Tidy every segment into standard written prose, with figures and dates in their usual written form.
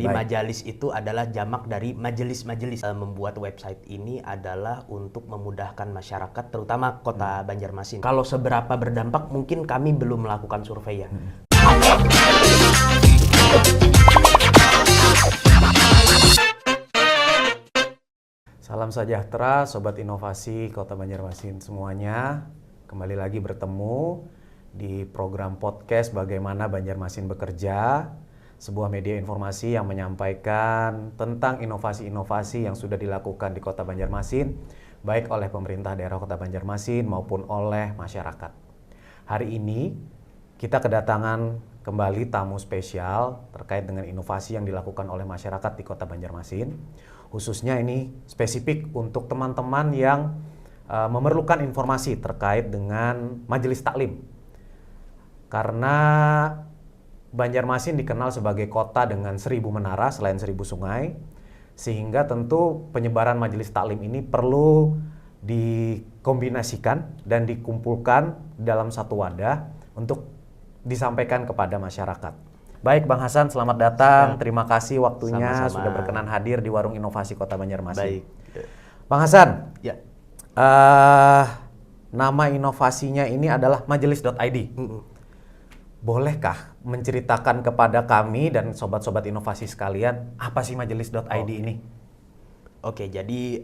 Jadi baik. majalis itu adalah jamak dari majelis-majelis. Membuat website ini adalah untuk memudahkan masyarakat, terutama Kota Banjarmasin. Kalau seberapa berdampak, mungkin kami belum melakukan survei ya. Salam sejahtera, Sobat Inovasi Kota Banjarmasin semuanya. Kembali lagi bertemu di program podcast Bagaimana Banjarmasin Bekerja, sebuah media informasi yang menyampaikan tentang inovasi-inovasi yang sudah dilakukan di Kota Banjarmasin, baik oleh pemerintah daerah Kota Banjarmasin maupun oleh masyarakat. Hari ini kita kedatangan kembali tamu spesial terkait dengan inovasi yang dilakukan oleh masyarakat di Kota Banjarmasin. Khususnya ini spesifik untuk teman-teman yang memerlukan informasi terkait dengan majelis taklim. Karena Banjarmasin dikenal sebagai kota dengan 1000 menara selain 1000 sungai, sehingga tentu penyebaran majelis taklim ini perlu dikombinasikan dan dikumpulkan dalam satu wadah untuk disampaikan kepada masyarakat. Baik Bang Hasan, selamat datang. Terima kasih waktunya. Sama-sama. Sudah berkenan hadir di Warung Inovasi Kota Banjarmasin. Baik. Bang Hasan, Ya. nama inovasinya ini adalah majelis.id. Bolehkah menceritakan kepada kami dan sobat-sobat inovasi sekalian, apa sih majelis.id ini? Oke, jadi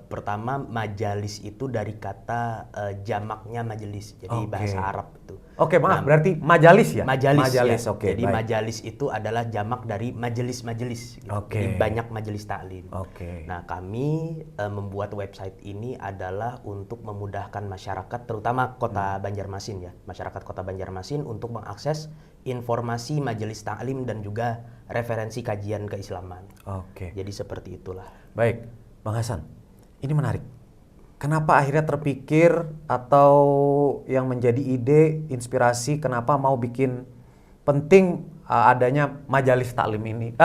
pertama majalis itu dari kata jamaknya majelis, jadi bahasa Arab itu. Oke, maaf, berarti majalis ya? Majalis ya. Oke, jadi baik. majalis itu adalah jamak dari majelis-majelis. Gitu. Oke. Jadi banyak majelis taklim. Oke. Nah, kami membuat website ini adalah untuk memudahkan masyarakat, terutama Kota Banjarmasin ya, masyarakat Kota Banjarmasin untuk mengakses informasi majelis taklim dan juga referensi kajian keislaman. Oke. Jadi seperti itulah. Baik, Bang Hasan, ini menarik. Kenapa akhirnya terpikir atau yang menjadi ide, inspirasi, kenapa mau bikin penting adanya majalis taklim ini,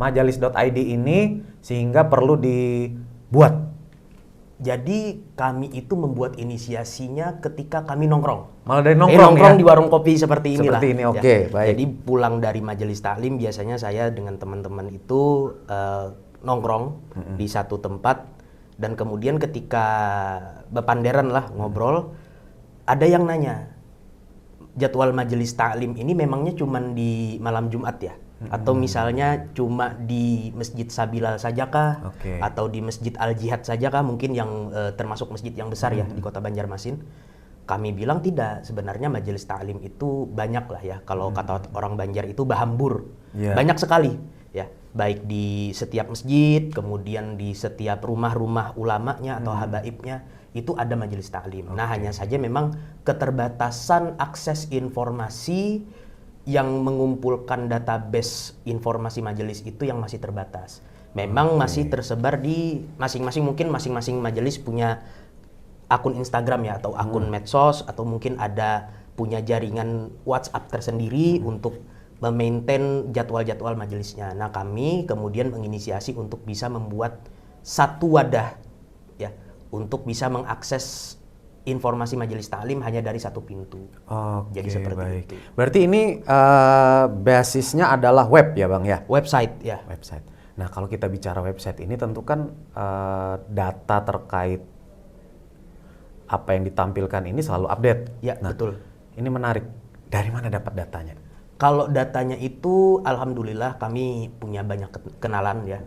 majalis.id ini sehingga perlu dibuat? Jadi kami itu membuat inisiasinya ketika kami nongkrong. Malah dari nongkrong, di warung kopi seperti inilah. Seperti ini, ya. oke, baik. Jadi pulang dari majelis taklim biasanya saya dengan teman-teman itu nongkrong di satu tempat, dan kemudian ketika bepanderan lah ngobrol, ada yang nanya, jadwal majelis taklim ini memangnya cuma di malam Jumat ya? Atau misalnya cuma di Masjid Sabilal sajakah? Oke. Atau di Masjid Al Jihad sajakah? Mungkin yang termasuk masjid yang besar ya di Kota Banjarmasin. Kami bilang tidak, sebenarnya majelis taklim itu banyak lah ya. Kalau kata orang Banjar itu bahambur, banyak sekali ya. Baik di setiap masjid, kemudian di setiap rumah-rumah ulamanya atau habaibnya itu ada majelis taklim. Nah, hanya saja memang keterbatasan akses informasi yang mengumpulkan database informasi majelis itu yang masih terbatas. Memang masih tersebar di masing-masing, mungkin masing-masing majelis punya akun Instagram ya, atau akun medsos, atau mungkin ada punya jaringan WhatsApp tersendiri untuk memaintain jadwal-jadwal majelisnya. Nah, kami kemudian menginisiasi untuk bisa membuat satu wadah ya, untuk bisa mengakses informasi majelis taklim hanya dari satu pintu. Jadi seperti itu. Berarti ini basisnya adalah web ya Bang ya? Website ya. Website. Nah, kalau kita bicara website ini tentu kan data terkait apa yang ditampilkan ini selalu update. Ya, nah, betul. Ini menarik. Dari mana dapat datanya? Kalau datanya itu alhamdulillah kami punya banyak kenalan ya,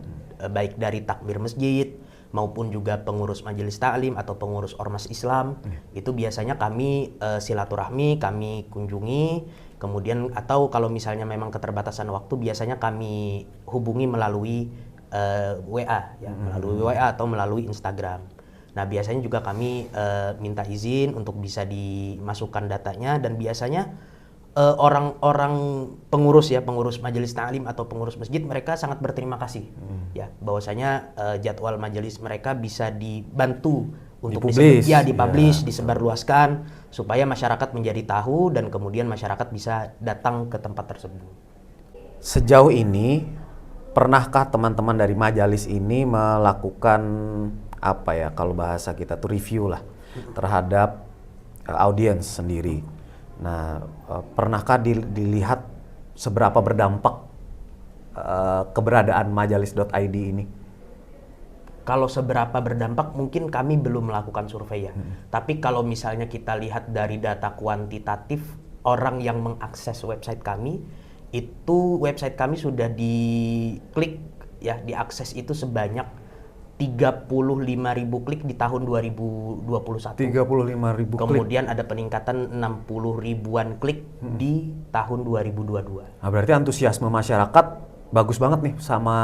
baik dari takmir masjid maupun juga pengurus majelis taklim atau pengurus ormas Islam. Itu biasanya kami silaturahmi, kami kunjungi, kemudian atau kalau misalnya memang keterbatasan waktu biasanya kami hubungi melalui WA ya, melalui WA atau melalui Instagram. Nah, biasanya juga kami minta izin untuk bisa dimasukkan datanya, dan biasanya orang-orang pengurus ya, pengurus majelis taklim atau pengurus masjid, mereka sangat berterima kasih ya, bahwasanya jadwal majelis mereka bisa dibantu untuk dipublish, disebarluaskan supaya masyarakat menjadi tahu dan kemudian masyarakat bisa datang ke tempat tersebut. Sejauh ini pernahkah teman-teman dari majalis ini melakukan apa ya, kalau bahasa kita tuh review lah terhadap audiens sendiri? Nah, pernahkah dilihat seberapa berdampak keberadaan majalis.id ini? Kalau seberapa berdampak mungkin kami belum melakukan survei ya. Tapi kalau misalnya kita lihat dari data kuantitatif orang yang mengakses website kami, itu website kami sudah diklik ya, diakses itu sebanyak 35.000 klik di tahun 2021. 35.000 klik. Kemudian ada peningkatan 60 ribuan klik di tahun 2022. Nah, berarti antusiasme masyarakat bagus banget nih sama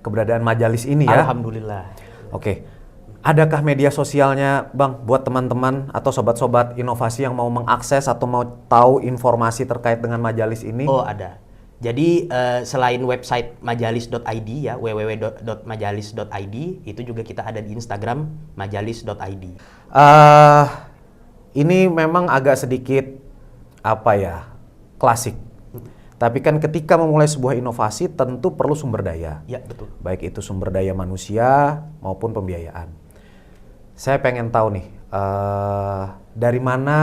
keberadaan majalis ini ya. Alhamdulillah. Oke. Adakah media sosialnya, Bang, buat teman-teman atau sobat-sobat inovasi yang mau mengakses atau mau tahu informasi terkait dengan majalis ini? Oh, ada. Jadi selain website majalis.id ya, www.majalis.id, itu juga kita ada di Instagram majalis.id. Ini memang agak sedikit klasik. Tapi kan ketika memulai sebuah inovasi tentu perlu sumber daya. Ya, betul. Baik itu sumber daya manusia maupun pembiayaan. Saya pengen tahu nih, dari mana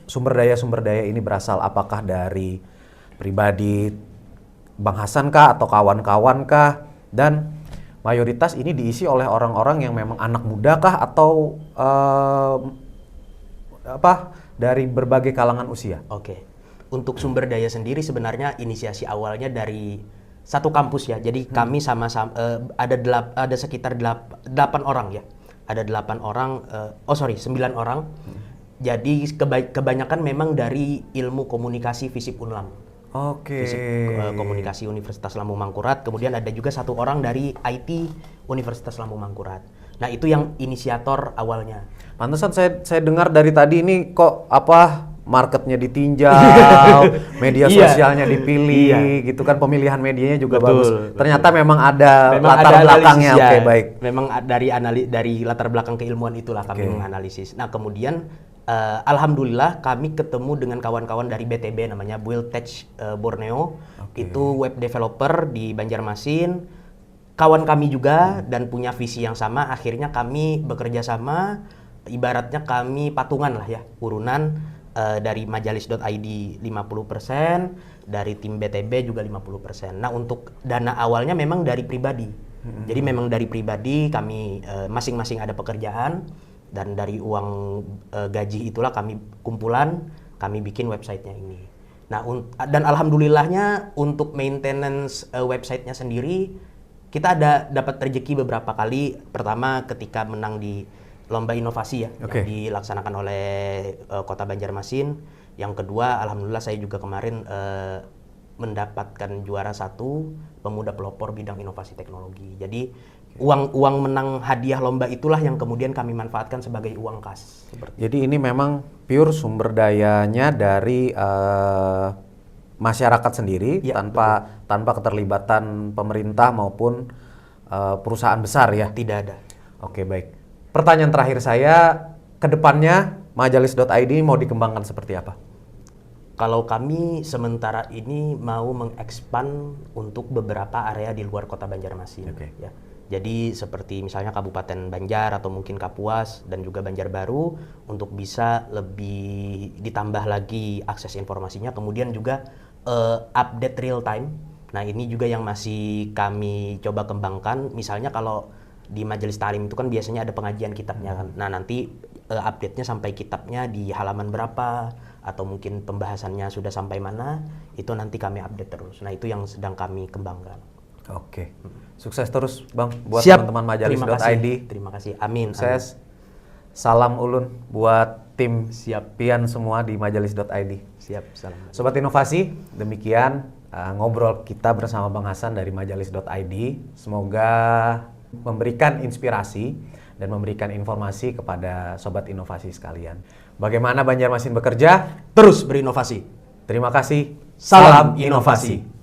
sumber daya ini berasal? Apakah dari pribadi Bang Hasan kah atau kawan-kawan kah? Dan mayoritas ini diisi oleh orang-orang yang memang anak muda kah atau dari berbagai kalangan usia? Oke. Untuk sumber daya sendiri sebenarnya inisiasi awalnya dari satu kampus ya. Jadi kami sama-sama ada sekitar 8 orang ya. Ada 8 orang, 9 orang. Jadi kebanyakan memang dari ilmu komunikasi FISIP Unlam. Oke. FISIP Komunikasi Universitas Lambung Mangkurat. Kemudian ada juga satu orang dari IT Universitas Lambung Mangkurat. Nah, itu yang inisiator awalnya. Pantesan saya dengar dari tadi ini kok marketnya ditinjau, media sosialnya dipilih, gitu kan, pemilihan medianya juga bagus. Ternyata memang ada latar belakangnya. Ya. Oke, baik. Memang dari latar belakang keilmuan itulah kami menganalisis. Nah, kemudian alhamdulillah kami ketemu dengan kawan-kawan dari BTB namanya Build Tech Borneo. Itu web developer di Banjarmasin. Kawan kami juga dan punya visi yang sama. Akhirnya kami bekerja sama, ibaratnya kami patungan lah ya, urunan. Dari majalis.id 50%, dari tim BTB juga 50%. Nah, untuk dana awalnya memang dari pribadi. Jadi memang dari pribadi kami masing-masing ada pekerjaan, dan dari uang gaji itulah kami kami bikin websitenya ini. Nah, dan alhamdulillahnya untuk maintenance websitenya sendiri, kita dapat rezeki beberapa kali. Pertama ketika menang di lomba inovasi ya, yang dilaksanakan oleh Kota Banjarmasin. Yang kedua, alhamdulillah saya juga kemarin mendapatkan juara 1 pemuda pelopor bidang inovasi teknologi. Jadi uang menang hadiah lomba itulah yang kemudian kami manfaatkan sebagai uang kas. Jadi ini memang pure sumber dayanya dari masyarakat sendiri, ya, tanpa keterlibatan pemerintah maupun perusahaan besar ya? Tidak ada. Oke, baik. Pertanyaan terakhir saya, ke depannya majalis.id mau dikembangkan seperti apa? Kalau kami sementara ini mau mengekspan untuk beberapa area di luar Kota Banjarmasin. Ya. Jadi seperti misalnya Kabupaten Banjar atau mungkin Kapuas dan juga Banjarbaru, untuk bisa lebih ditambah lagi akses informasinya. Kemudian juga update real time. Nah, ini juga yang masih kami coba kembangkan. Misalnya kalau di Majelis Ta'lim itu kan biasanya ada pengajian kitabnya kan. Nah, nanti update-nya sampai kitabnya di halaman berapa, atau mungkin pembahasannya sudah sampai mana, itu nanti kami update terus. Nah, itu yang sedang kami kembangkan. Oke. Sukses terus, Bang, buat Siap. teman-teman majalis.id. Terima kasih. Amin. Sukses. Salam ulun buat tim Pian semua di majalis.id. Siap. Salam. Sobat Inovasi, demikian ngobrol kita bersama Bang Hasan dari majalis.id. Semoga memberikan inspirasi dan memberikan informasi kepada Sobat Inovasi sekalian. Bagaimana Banjarmasin bekerja? Terus berinovasi. Terima kasih. Salam inovasi.